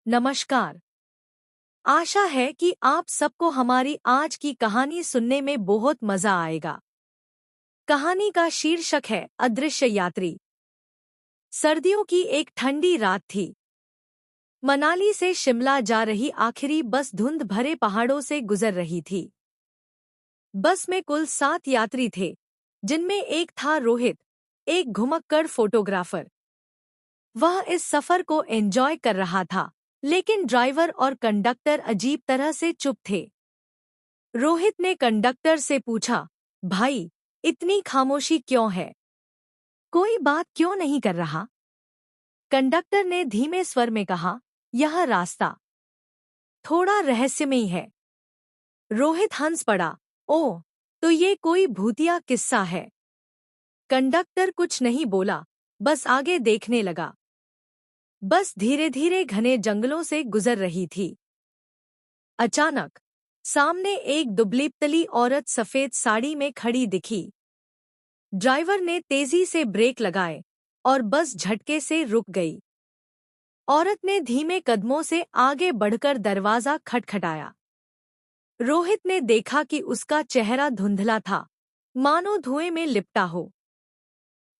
नमस्कार। आशा है कि आप सबको हमारी आज की कहानी सुनने में बहुत मजा आएगा। कहानी का शीर्षक है अदृश्य यात्री। सर्दियों की एक ठंडी रात थी। मनाली से शिमला जा रही आखिरी बस धुंध भरे पहाड़ों से गुजर रही थी। बस में कुल 7 यात्री थे, जिनमें एक था रोहित, एक घुमक्कड़ फोटोग्राफर। वह इस सफर को एंजॉय कर रहा था, लेकिन ड्राइवर और कंडक्टर अजीब तरह से चुप थे। रोहित ने कंडक्टर से पूछा, भाई, इतनी खामोशी क्यों है? कोई बात क्यों नहीं कर रहा? कंडक्टर ने धीमे स्वर में कहा, यह रास्ता थोड़ा रहस्यमयी है। रोहित हंस पड़ा, ओह, तो ये कोई भूतिया किस्सा है। कंडक्टर कुछ नहीं बोला, बस आगे देखने लगा। बस धीरे धीरे घने जंगलों से गुजर रही थी। अचानक सामने एक दुबली-पतली औरत सफेद साड़ी में खड़ी दिखी। ड्राइवर ने तेजी से ब्रेक लगाए और बस झटके से रुक गई। औरत ने धीमे कदमों से आगे बढ़कर दरवाजा खटखटाया। रोहित ने देखा कि उसका चेहरा धुंधला था, मानो धुएं में लिपटा हो।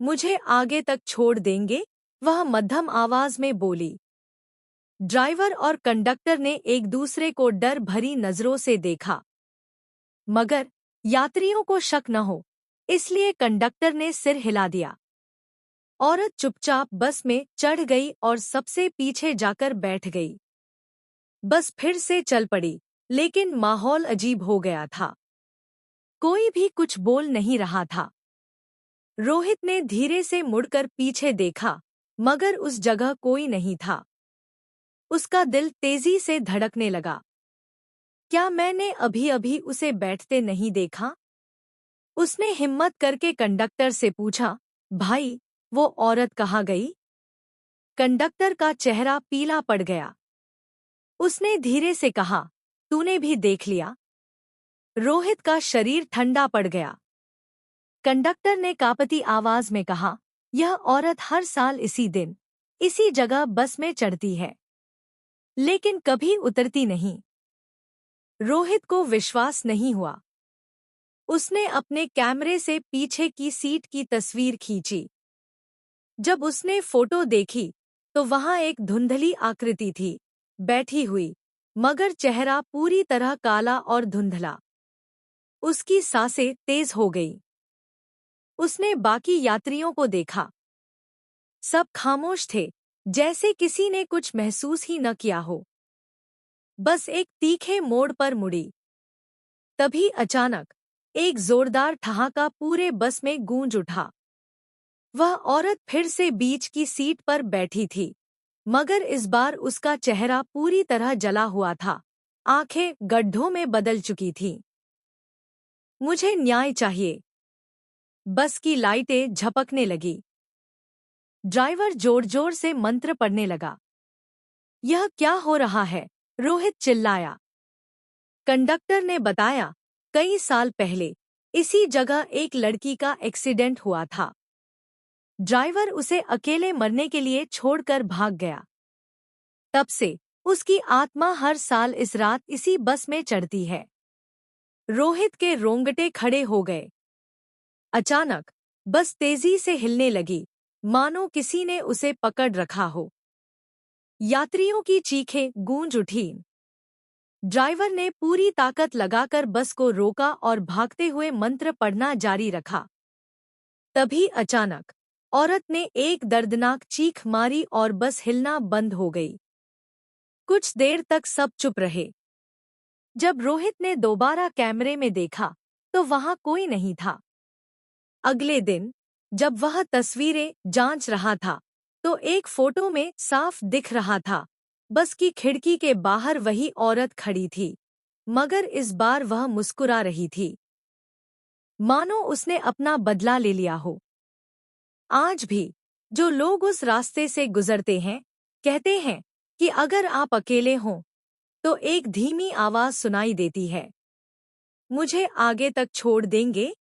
मुझे आगे तक छोड़ देंगे? वह मध्यम आवाज में बोली। ड्राइवर और कंडक्टर ने एक दूसरे को डर भरी नजरों से देखा, मगर यात्रियों को शक न हो, इसलिए कंडक्टर ने सिर हिला दिया। औरत चुपचाप बस में चढ़ गई और सबसे पीछे जाकर बैठ गई। बस फिर से चल पड़ी, लेकिन माहौल अजीब हो गया था। कोई भी कुछ बोल नहीं रहा था। रोहित ने धीरे से मुड़कर पीछे देखा, मगर उस जगह कोई नहीं था। उसका दिल तेजी से धड़कने लगा। क्या मैंने अभी-अभी उसे बैठते नहीं देखा? उसने हिम्मत करके कंडक्टर से पूछा, भाई, वो औरत कहाँ गई? कंडक्टर का चेहरा पीला पड़ गया। उसने धीरे से कहा, तूने भी देख लिया? रोहित का शरीर ठंडा पड़ गया। कंडक्टर ने कांपती आवाज में कहा, यह औरत हर साल इसी दिन, इसी जगह बस में चढ़ती है, लेकिन कभी उतरती नहीं। रोहित को विश्वास नहीं हुआ। उसने अपने कैमरे से पीछे की सीट की तस्वीर खींची। जब उसने फोटो देखी, तो वहां एक धुंधली आकृति थी, बैठी हुई, मगर चेहरा पूरी तरह काला और धुंधला। उसकी सांसें तेज हो गई। उसने बाकी यात्रियों को देखा। सब खामोश थे, जैसे किसी ने कुछ महसूस ही न किया हो। बस एक तीखे मोड़ पर मुड़ी। तभी अचानक एक जोरदार ठहाका पूरे बस में गूंज उठा। वह औरत फिर से बीच की सीट पर बैठी थी, मगर इस बार उसका चेहरा पूरी तरह जला हुआ था, आंखें गड्ढों में बदल चुकी थीं। मुझे न्याय चाहिए। बस की लाइटें झपकने लगी। ड्राइवर जोर-जोर से मंत्र पढ़ने लगा। यह क्या हो रहा है? रोहित चिल्लाया। कंडक्टर ने बताया, कई साल पहले इसी जगह एक लड़की का एक्सीडेंट हुआ था। ड्राइवर उसे अकेले मरने के लिए छोड़कर भाग गया। तब से उसकी आत्मा हर साल इस रात इसी बस में चढ़ती है। रोहित के रोंगटे खड़े हो गए। अचानक बस तेजी से हिलने लगी, मानो किसी ने उसे पकड़ रखा हो। यात्रियों की चीखें गूंज उठीं। ड्राइवर ने पूरी ताकत लगाकर बस को रोका और भागते हुए मंत्र पढ़ना जारी रखा। तभी अचानक औरत ने एक दर्दनाक चीख मारी और बस हिलना बंद हो गई। कुछ देर तक सब चुप रहे। जब रोहित ने दोबारा कैमरे में देखा, तो वहां कोई नहीं था। अगले दिन जब वह तस्वीरें जांच रहा था, तो एक फोटो में साफ दिख रहा था, बस की खिड़की के बाहर वही औरत खड़ी थी, मगर इस बार वह मुस्कुरा रही थी, मानो उसने अपना बदला ले लिया हो। आज भी जो लोग उस रास्ते से गुजरते हैं, कहते हैं कि अगर आप अकेले हों, तो एक धीमी आवाज सुनाई देती है, मुझे आगे तक छोड़ देंगे?